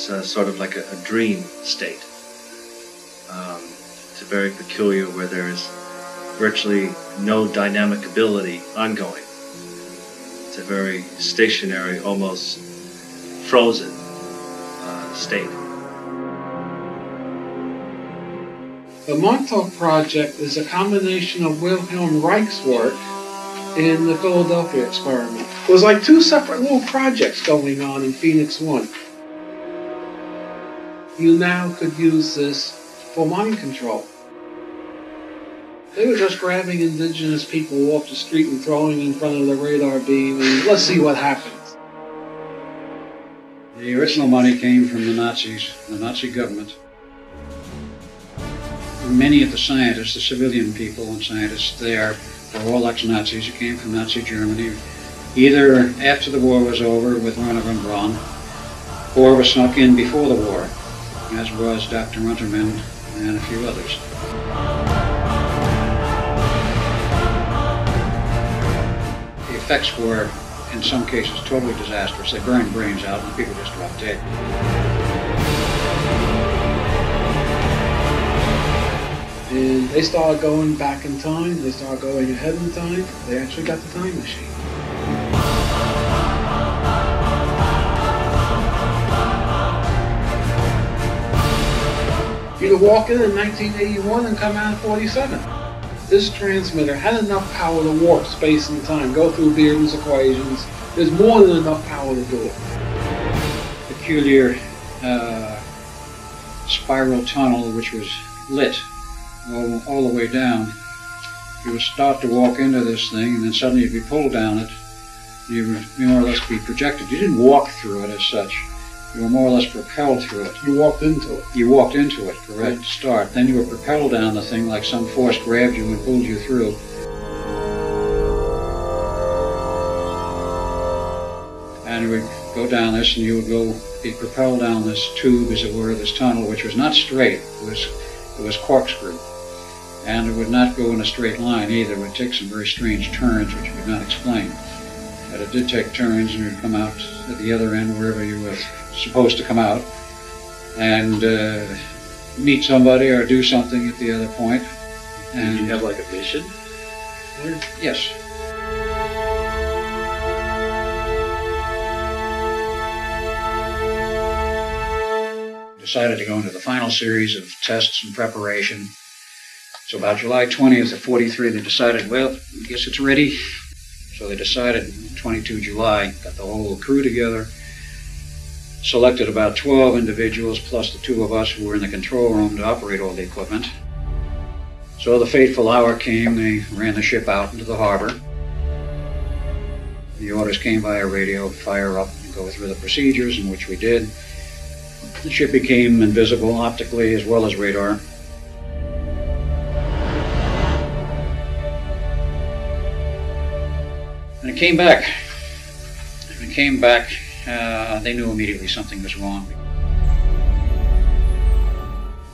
It's sort of like a dream state. It's a very peculiar, where there is virtually no dynamic ability ongoing. It's a very stationary, almost frozen state. The Montauk Project is a combination of Wilhelm Reich's work and the Philadelphia experiment. It was like two separate little projects going on in Phoenix 1. You now could use this for mind control. They were just grabbing indigenous people off the street and throwing them in front of the radar beam, and let's see what happens. The original money came from the Nazis, the Nazi government. Many of the scientists, the civilian people and scientists there, were all ex-Nazis who came from Nazi Germany, either after the war was over with Werner von Braun, or were snuck in before the war, as was Dr. Unterman and a few others. The effects were, in some cases, totally disastrous. They burned brains out and people just dropped dead. And they started going back in time, they started going ahead in time. They actually got the time machine. You could walk in 1981 and come out in 47. This transmitter had enough power to warp space and time, go through Bearden's equations. There's more than enough power to do it. Peculiar spiral tunnel which was lit all the way down. You would start to walk into this thing, and then suddenly you'd be pulled down it. You would more or less be projected. You didn't walk through it as such. You were more or less propelled through it. You walked into it. You walked into it, correct, to start. Then you were propelled down the thing like some force grabbed you and pulled you through. And you would go down this, and you would be propelled down this tube, as it were, this tunnel, which was not straight. It was corkscrew. And it would not go in a straight line either. It would take some very strange turns, which you could not explain. But it did take turns, and you would come out at the other end, wherever you were supposed to come out, and meet somebody or do something at the other point. And did you have like a vision? Yes. Decided to go into the final series of tests and preparation. So about July 20th of 43, they decided, well, I guess it's ready. So they decided 22 July, got the whole crew together, selected about 12 individuals plus the two of us who were in the control room to operate all the equipment. So the fateful hour came. They ran the ship out into the harbor. The orders came via radio, fire up and go through the procedures, in which we did. The ship became invisible optically as well as radar. And it came back. When it came back, they knew immediately something was wrong.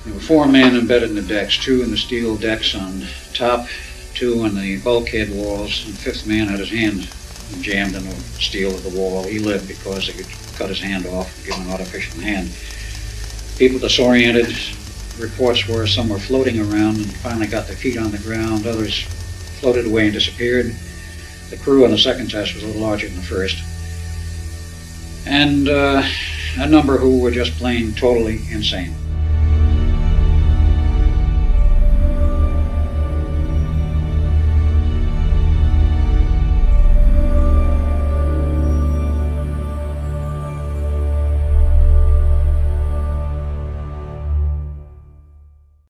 There were 4 men embedded in the decks, 2 in the steel decks on top, 2 on the bulkhead walls, and the 5th man had his hand jammed in the steel of the wall. He lived because they could cut his hand off and give him an artificial hand. People disoriented. Reports were some were floating around and finally got their feet on the ground. Others floated away and disappeared. The crew on the second test was a little larger than the first. And a number who were just plain totally insane.